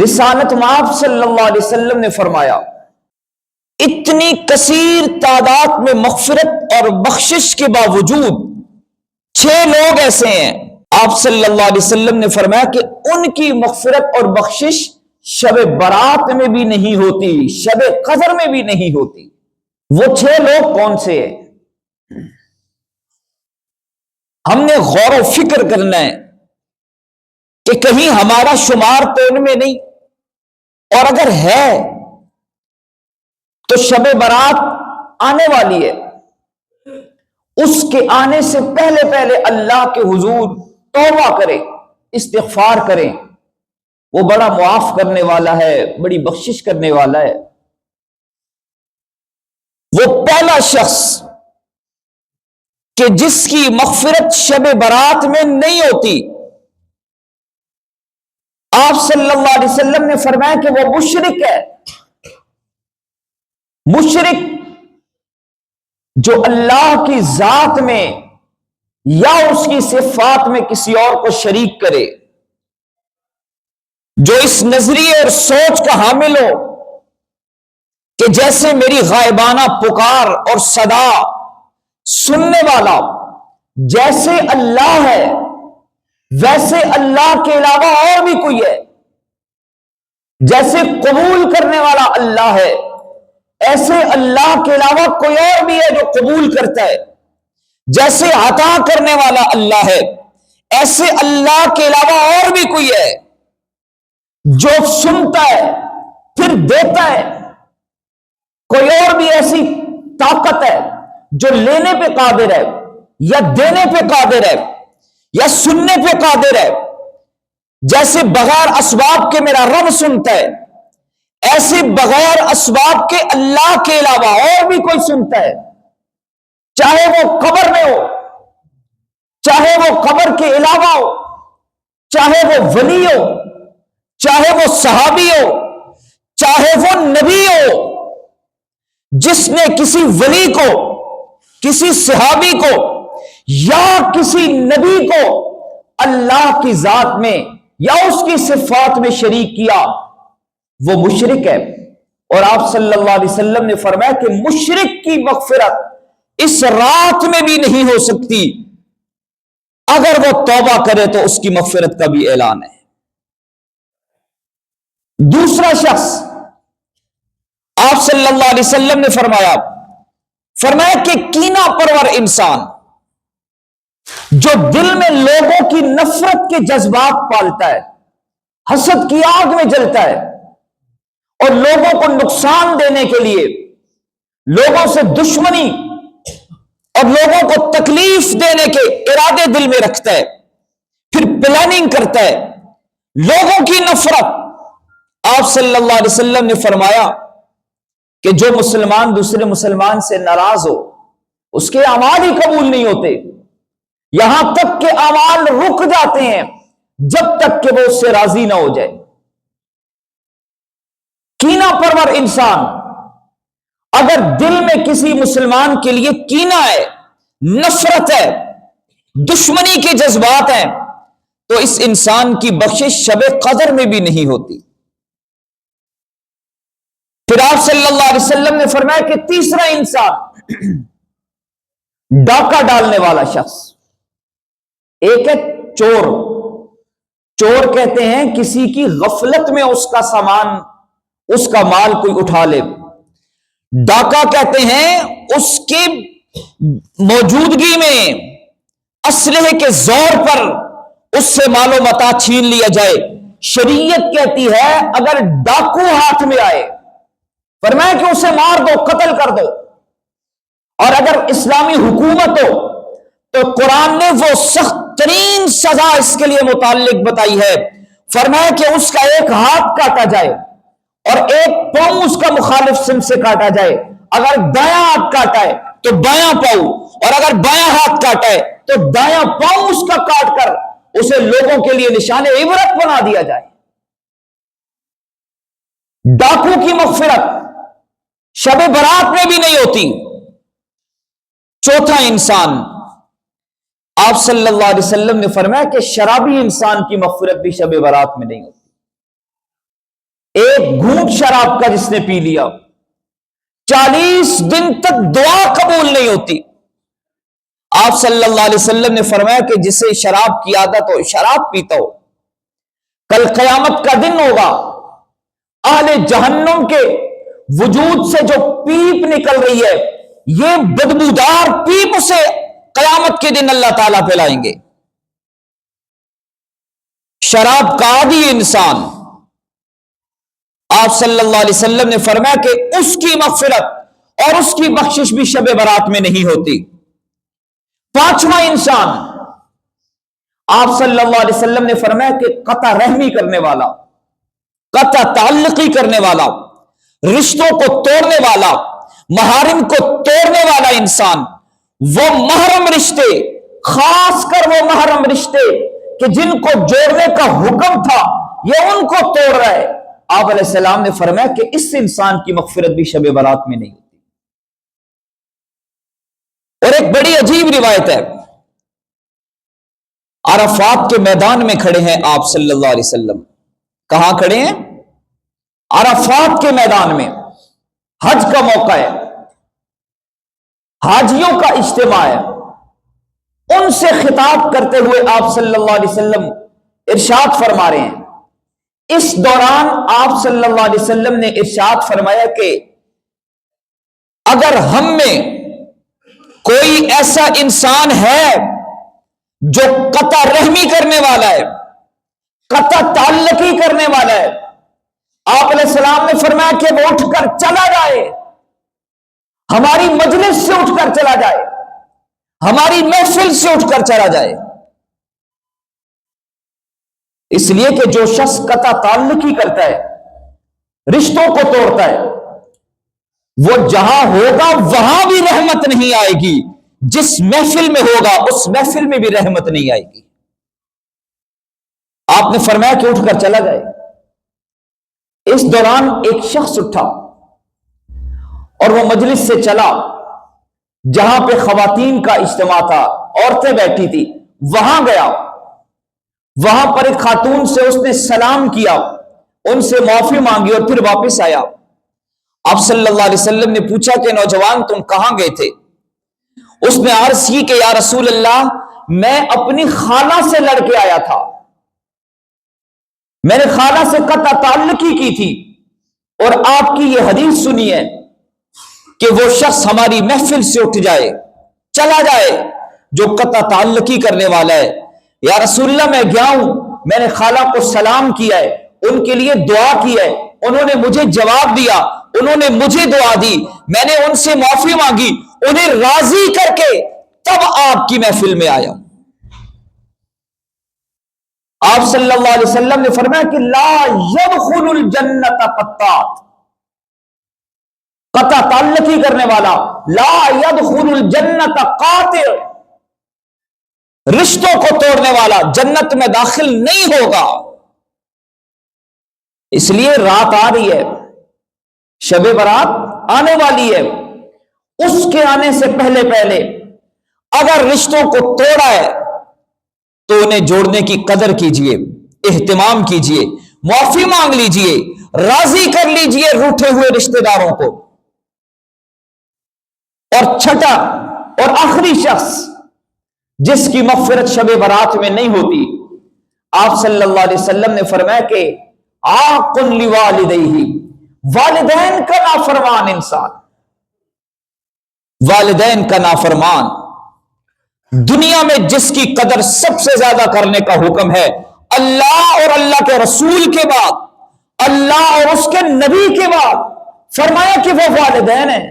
رسالت آپ صلی اللہ علیہ وسلم نے فرمایا اتنی کثیر تعداد میں مغفرت اور بخشش کے باوجود 6 لوگ ایسے ہیں، آپ صلی اللہ علیہ وسلم نے فرمایا کہ ان کی مغفرت اور بخشش شب برات میں بھی نہیں ہوتی، شب قدر میں بھی نہیں ہوتی۔ وہ 6 لوگ کون سے ہیں؟ ہم نے غور و فکر کرنا ہے کہ کہیں ہمارا شمار تو ان میں نہیں، اور اگر ہے تو شب برات آنے والی ہے، اس کے آنے سے پہلے پہلے اللہ کے حضور توبہ کریں، استغفار کریں، وہ بڑا معاف کرنے والا ہے، بڑی بخشش کرنے والا ہے۔ وہ پہلا شخص کہ جس کی مغفرت شب برات میں نہیں ہوتی، آپ صلی اللہ علیہ وسلم نے فرمایا کہ وہ مشرک ہے۔ مشرک جو اللہ کی ذات میں یا اس کی صفات میں کسی اور کو شریک کرے، جو اس نظریے اور سوچ کا حامل ہو کہ جیسے میری غائبانہ پکار اور صدا سننے والا جیسے اللہ ہے، ویسے اللہ کے علاوہ اور بھی کوئی ہے، جیسے قبول کرنے والا اللہ ہے ایسے اللہ کے علاوہ کوئی اور بھی ہے جو قبول کرتا ہے، جیسے عطا کرنے والا اللہ ہے ایسے اللہ کے علاوہ اور بھی کوئی ہے جو سنتا ہے پھر دیتا ہے، کوئی اور بھی ایسی طاقت ہے جو لینے پہ قادر ہے یا دینے پہ قادر ہے یا سننے پہ قادر ہے۔ جیسے بغیر اسباب کے میرا رب سنتا ہے، ایسے بغیر اسباب کے اللہ کے علاوہ اور بھی کوئی سنتا ہے، چاہے وہ قبر میں ہو، چاہے وہ قبر کے علاوہ ہو، چاہے وہ ولی ہو، چاہے وہ صحابی ہو، چاہے وہ نبی ہو۔ جس نے کسی ولی کو، کسی صحابی کو یا کسی نبی کو اللہ کی ذات میں یا اس کی صفات میں شریک کیا، وہ مشرک ہے۔ اور آپ صلی اللہ علیہ وسلم نے فرمایا کہ مشرک کی مغفرت اس رات میں بھی نہیں ہو سکتی، اگر وہ توبہ کرے تو اس کی مغفرت کا بھی اعلان ہے۔ دوسرا شخص آپ صلی اللہ علیہ وسلم نے فرمایا کہ کینہ پرور انسان جو دل میں لوگوں کی نفرت کے جذبات پالتا ہے، حسد کی آگ میں جلتا ہے اور لوگوں کو نقصان دینے کے لیے لوگوں سے دشمنی اور لوگوں کو تکلیف دینے کے ارادے دل میں رکھتا ہے، پھر پلاننگ کرتا ہے، لوگوں کی نفرت۔ آپ صلی اللہ علیہ وسلم نے فرمایا کہ جو مسلمان دوسرے مسلمان سے ناراض ہو اس کے اعمال ہی قبول نہیں ہوتے، یہاں تک کہ اعمال رک جاتے ہیں جب تک کہ وہ اس سے راضی نہ ہو جائے۔ کینہ پرور انسان اگر دل میں کسی مسلمان کے لیے کینہ ہے، نفرت ہے، دشمنی کے جذبات ہیں، تو اس انسان کی بخشش شب قدر میں بھی نہیں ہوتی۔ پھر آپ صلی اللہ علیہ وسلم نے فرمایا کہ تیسرا انسان ڈاکہ ڈالنے والا شخص، ایک ہے چور۔ چور کہتے ہیں کسی کی غفلت میں اس کا سامان، اس کا مال کوئی اٹھا لے۔ ڈاکہ کہتے ہیں اس کی موجودگی میں اسلحے کے زور پر اس سے مال و متاع چھین لیا جائے۔ شریعت کہتی ہے اگر ڈاکو ہاتھ میں آئے، فرمایا کہ اسے مار دو، قتل کر دو۔ اور اگر اسلامی حکومت ہو تو قرآن نے وہ سخت ترین سزا اس کے لیے متعلق بتائی ہے، فرمایا کہ اس کا ایک ہاتھ کاٹا جائے اور ایک پاؤں اس کا مخالف سمت سے کاٹا جائے۔ اگر دایاں ہاتھ کاٹا ہے تو بایاں پاؤں، اور اگر بایاں ہاتھ کاٹا ہے تو دایاں پاؤں اس کا کاٹ کر اسے لوگوں کے لیے نشان عبرت بنا دیا جائے۔ ڈاکو کی مغفرت شب برات میں بھی نہیں ہوتی۔ چوتھا انسان، آپ صلی اللہ علیہ وسلم نے فرمایا کہ شرابی انسان کی مغفرت بھی شب برات میں نہیں ہوتی۔ ایک گھونٹ شراب کا جس نے پی لیا 40 دن تک دعا قبول نہیں ہوتی۔ آپ صلی اللہ علیہ وسلم نے فرمایا کہ جسے شراب کی عادت ہو، شراب پیتا ہو، کل قیامت کا دن ہوگا، اہل جہنم کے وجود سے جو پیپ نکل رہی ہے، یہ بدبودار پیپ اسے قیامت کے دن اللہ تعالیٰ پہ لائیں گے۔ شراب کا عادی انسان، آپ صلی اللہ علیہ وسلم نے فرمایا کہ اس کی مغفرت اور اس کی بخشش بھی شب برات میں نہیں ہوتی۔ پانچواں انسان، آپ صلی اللہ علیہ وسلم نے فرمایا کہ قطع رحمی کرنے والا، قطع تعلقی کرنے والا، رشتوں کو توڑنے والا، محارم کو توڑنے والا انسان، وہ محرم رشتے، خاص کر وہ محرم رشتے کہ جن کو جوڑنے کا حکم تھا یہ ان کو توڑ رہا ہے، آپ علیہ السلام نے فرمایا کہ اس انسان کی مغفرت بھی شب برات میں نہیں ہوتی۔ اور ایک بڑی عجیب روایت ہے، عرفات کے میدان میں کھڑے ہیں آپ صلی اللہ علیہ وسلم۔ کہاں کھڑے ہیں؟ عرفات کے میدان میں، حج کا موقع ہے، حاجیوں کا اجتماع ہے، ان سے خطاب کرتے ہوئے آپ صلی اللہ علیہ وسلم ارشاد فرما رہے ہیں۔ اس دوران آپ صلی اللہ علیہ وسلم نے ارشاد فرمایا کہ اگر ہم میں کوئی ایسا انسان ہے جو قطع رحمی کرنے والا ہے، قطع تعلقی کرنے والا ہے، آپ علیہ السلام نے فرمایا کہ وہ اٹھ کر چلا جائے، ہماری مجلس سے اٹھ کر چلا جائے، ہماری محفل سے اٹھ کر چلا جائے۔ اس لیے کہ جو شخص قطع تعلقی کرتا ہے، رشتوں کو توڑتا ہے، وہ جہاں ہوگا وہاں بھی رحمت نہیں آئے گی، جس محفل میں ہوگا اس محفل میں بھی رحمت نہیں آئے گی۔ آپ نے فرمایا کہ اٹھ کر چلا جائے۔ اس دوران ایک شخص اٹھا اور وہ مجلس سے چلا، جہاں پہ خواتین کا اجتماع تھا، عورتیں بیٹھی تھی، وہاں گیا، وہاں پر ایک خاتون سے اس نے سلام کیا، ان سے معافی مانگی اور پھر واپس آیا۔ آپ صلی اللہ علیہ وسلم نے پوچھا کہ نوجوان تم کہاں گئے تھے؟ اس نے عرض کی کہ یا رسول اللہ، میں اپنی خالہ سے لڑ کے آیا تھا، میں نے خالہ سے قطع تعلقی کی تھی، اور آپ کی یہ حدیث سنی ہے کہ وہ شخص ہماری محفل سے اٹھ جائے، چلا جائے، جو قطع تعلقی کرنے والا ہے۔ یا رسول اللہ میں گیا ہوں، میں نے خالہ کو سلام کیا ہے، ان کے لیے دعا کی ہے، انہوں نے مجھے جواب دیا، انہوں نے مجھے دعا دی، میں نے ان سے معافی مانگی، انہیں راضی کر کے تب آپ کی محفل میں آیا۔ آپ صلی اللہ علیہ وسلم نے فرمایا کہ لا يدخل الجنت قطات، قطع تعلقی کرنے والا، لا يدخل الجنت قاطع، رشتوں کو توڑنے والا جنت میں داخل نہیں ہوگا۔ اس لیے رات آ رہی ہے، شب برات آنے والی ہے، اس کے آنے سے پہلے پہلے اگر رشتوں کو توڑا ہے تو انہیں جوڑنے کی قدر کیجئے، اہتمام کیجئے، معافی مانگ لیجئے، راضی کر لیجئے روٹھے ہوئے رشتہ داروں کو۔ اور چھٹا اور آخری شخص جس کی مغفرت شب برات میں نہیں ہوتی، آپ صلی اللہ علیہ وسلم نے فرمایا کہ عاق لوالدیہ، والدین کا نافرمان انسان، والدین کا نافرمان، دنیا میں جس کی قدر سب سے زیادہ کرنے کا حکم ہے اللہ اور اللہ کے رسول کے بعد، اللہ اور اس کے نبی کے بعد، فرمایا کہ وہ والدین ہیں۔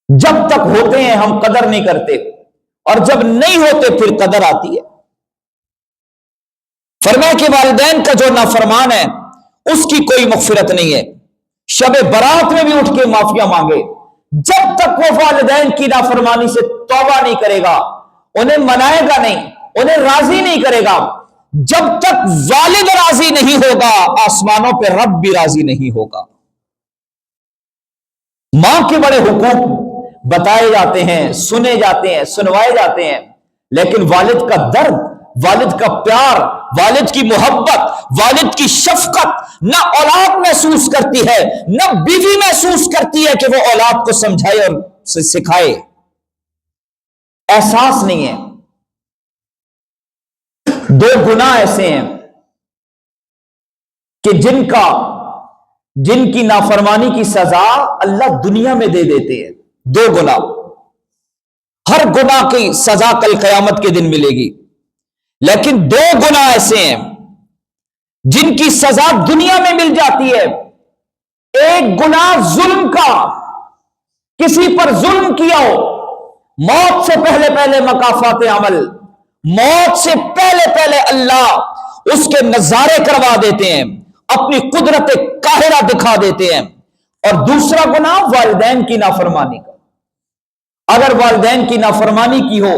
جب تک ہوتے ہیں ہم قدر نہیں کرتے، اور جب نہیں ہوتے پھر قدر آتی ہے۔ فرمایا کہ والدین کا جو نافرمان ہے اس کی کوئی مغفرت نہیں ہے، شب برات میں بھی اٹھ کے معافیاں مانگے، جب تک وہ والدین کی نافرمانی سے توبہ نہیں کرے گا، انہیں منائے گا نہیں، انہیں راضی نہیں کرے گا، جب تک والد راضی نہیں ہوگا آسمانوں پہ رب بھی راضی نہیں ہوگا۔ ماں کے بڑے حقوق بتائے جاتے ہیں، سنے جاتے ہیں، سنوائے جاتے ہیں، لیکن والد کا درد والد کا پیار، والد کی محبت، والد کی شفقت نہ اولاد محسوس کرتی ہے، نہ بیوی محسوس کرتی ہے کہ وہ اولاد کو سمجھائے اور سکھائے، احساس نہیں ہے۔ دو گناہ ایسے ہیں کہ جن کی نافرمانی کی سزا اللہ دنیا میں دے دیتے ہیں۔ دو گناہ، ہر گناہ کی سزا کل قیامت کے دن ملے گی، لیکن دو گناہ ایسے ہیں جن کی سزا دنیا میں مل جاتی ہے۔ ایک گناہ ظلم کا، کسی پر ظلم کیا ہو، موت سے پہلے مکافات عمل، موت سے پہلے اللہ اس کے نظارے کروا دیتے ہیں، اپنی قدرت قاہرہ دکھا دیتے ہیں۔ اور دوسرا گناہ والدین کی نافرمانی کا، اگر والدین کی نافرمانی کی ہو،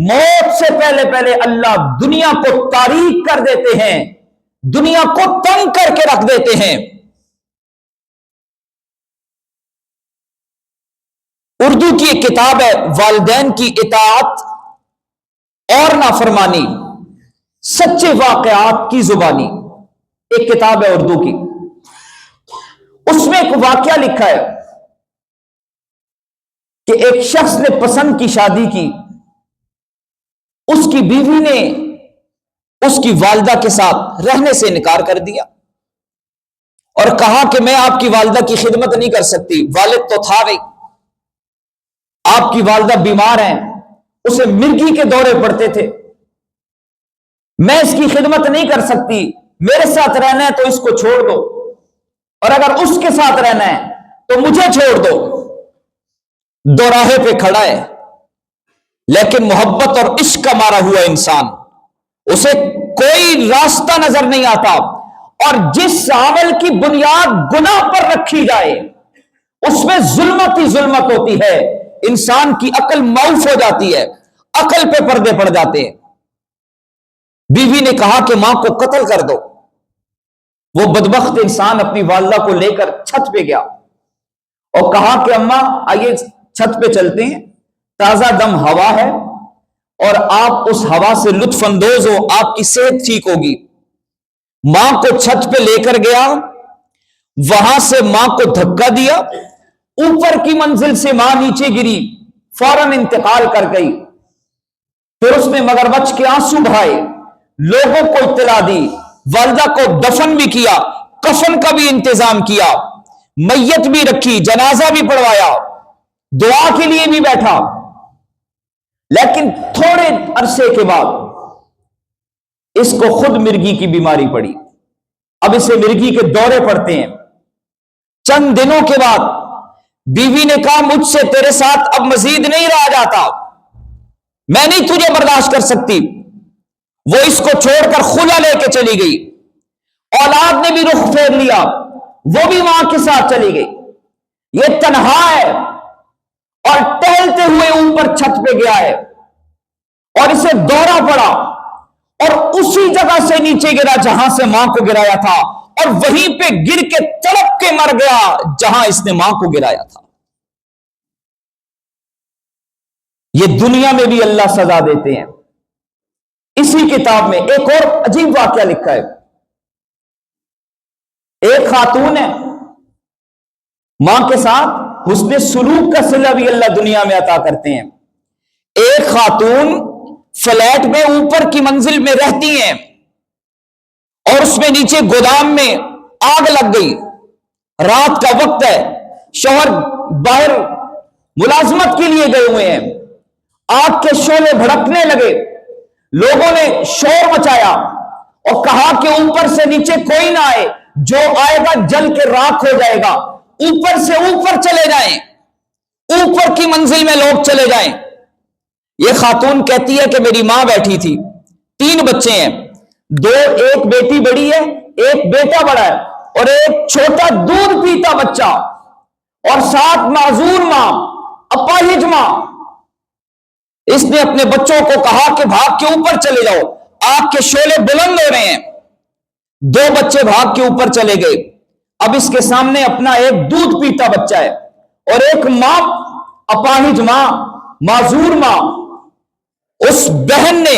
موت سے پہلے اللہ دنیا کو تاریک کر دیتے ہیں، دنیا کو تنگ کر کے رکھ دیتے ہیں۔ اردو کی ایک کتاب ہے والدین کی اطاعت اور نافرمانی، سچے واقعات کی زبانی، ایک کتاب ہے اردو کی۔ اس میں ایک واقعہ لکھا ہے کہ ایک شخص نے پسند کی شادی کی، اس کی بیوی نے اس کی والدہ کے ساتھ رہنے سے انکار کر دیا اور کہا کہ میں آپ کی والدہ کی خدمت نہیں کر سکتی، والد تو تھا نہیں، آپ کی والدہ بیمار ہیں، اسے مرگی کے دورے پڑتے تھے، میں اس کی خدمت نہیں کر سکتی، میرے ساتھ رہنا ہے تو اس کو چھوڑ دو، اور اگر اس کے ساتھ رہنا ہے تو مجھے چھوڑ دو۔ دوراہے پہ کھڑا ہے، لیکن محبت اور عشق کا مارا ہوا انسان، اسے کوئی راستہ نظر نہیں آتا، اور جس عمل کی بنیاد گناہ پر رکھی جائے اس میں ظلمت ہی ظلمت ہوتی ہے، انسان کی عقل معاف ہو جاتی ہے، عقل پہ پردے پڑ جاتے ہیں۔ بیوی نے کہا کہ ماں کو قتل کر دو۔ وہ بدبخت انسان اپنی والدہ کو لے کر چھت پہ گیا اور کہا کہ اماں آئیے چھت پہ چلتے ہیں، تازہ دم ہوا ہے اور آپ اس ہوا سے لطف اندوز ہو، آپ کی صحت ٹھیک ہوگی۔ ماں کو چھت پہ لے کر گیا، وہاں سے ماں کو دھکا دیا، اوپر کی منزل سے ماں نیچے گری، فوراً انتقال کر گئی۔ پھر اس نے مگرمچھ کے آنسو بہائے، لوگوں کو اطلاع دی، والدہ کو دفن بھی کیا، کفن کا بھی انتظام کیا، میت بھی رکھی، جنازہ بھی پڑھوایا، دعا کے لیے بھی بیٹھا۔ لیکن تھوڑے عرصے کے بعد اس کو خود مرگی کی بیماری پڑی، اب اسے مرگی کے دورے پڑتے ہیں۔ چند دنوں کے بعد بیوی نے کہا مجھ سے تیرے ساتھ اب مزید نہیں رہا جاتا، میں نہیں تجھے برداشت کر سکتی۔ وہ اس کو چھوڑ کر خلا لے کے چلی گئی، اولاد نے بھی رخ پھیر لیا، وہ بھی ماں کے ساتھ چلی گئی۔ یہ تنہا ہے اور ٹہلتے ہوئے اوپر چھت پہ گیا ہے اور اسے دورہ پڑا اور اسی جگہ سے نیچے گرا جہاں سے ماں کو گرایا تھا، اور وہیں پہ گر کے تڑپ کے مر گیا جہاں اس نے ماں کو گرایا تھا۔ یہ دنیا میں بھی اللہ سزا دیتے ہیں۔ اسی کتاب میں ایک اور عجیب واقعہ لکھا ہے۔ ایک خاتون ہے، ماں کے ساتھ حسن سلوک کا صلہ بھی اللہ دنیا میں عطا کرتے ہیں۔ ایک خاتون فلیٹ میں اوپر کی منزل میں رہتی ہیں اور اس میں نیچے گودام میں آگ لگ گئی، رات کا وقت ہے، شوہر باہر ملازمت کے لیے گئے ہوئے ہیں، آگ کے شعلے بھڑکنے لگے، لوگوں نے شور مچایا اور کہا کہ اوپر سے نیچے کوئی نہ آئے، جو آئے گا جل کے راکھ ہو جائے گا، اوپر سے اوپر چلے جائیں، اوپر کی منزل میں لوگ چلے جائیں۔ یہ خاتون کہتی ہے کہ میری ماں بیٹھی تھی، 3 بچے ہیں، ایک بیٹی بڑی ہے، ایک بیٹا بڑا ہے، اور ایک چھوٹا دودھ پیتا بچہ، اور ساتھ معذور ماں، اپاہج ماں۔ اس نے اپنے بچوں کو کہا کہ بھاگ کے اوپر چلے جاؤ، آگ کے شعلے بلند ہو رہے ہیں۔ 2 بچے بھاگ کے اوپر چلے گئے۔ اب اس کے سامنے اپنا ایک دودھ پیتا بچہ ہے اور ایک ماں، اپاہج ماں، معذور ماں۔ اس بہن نے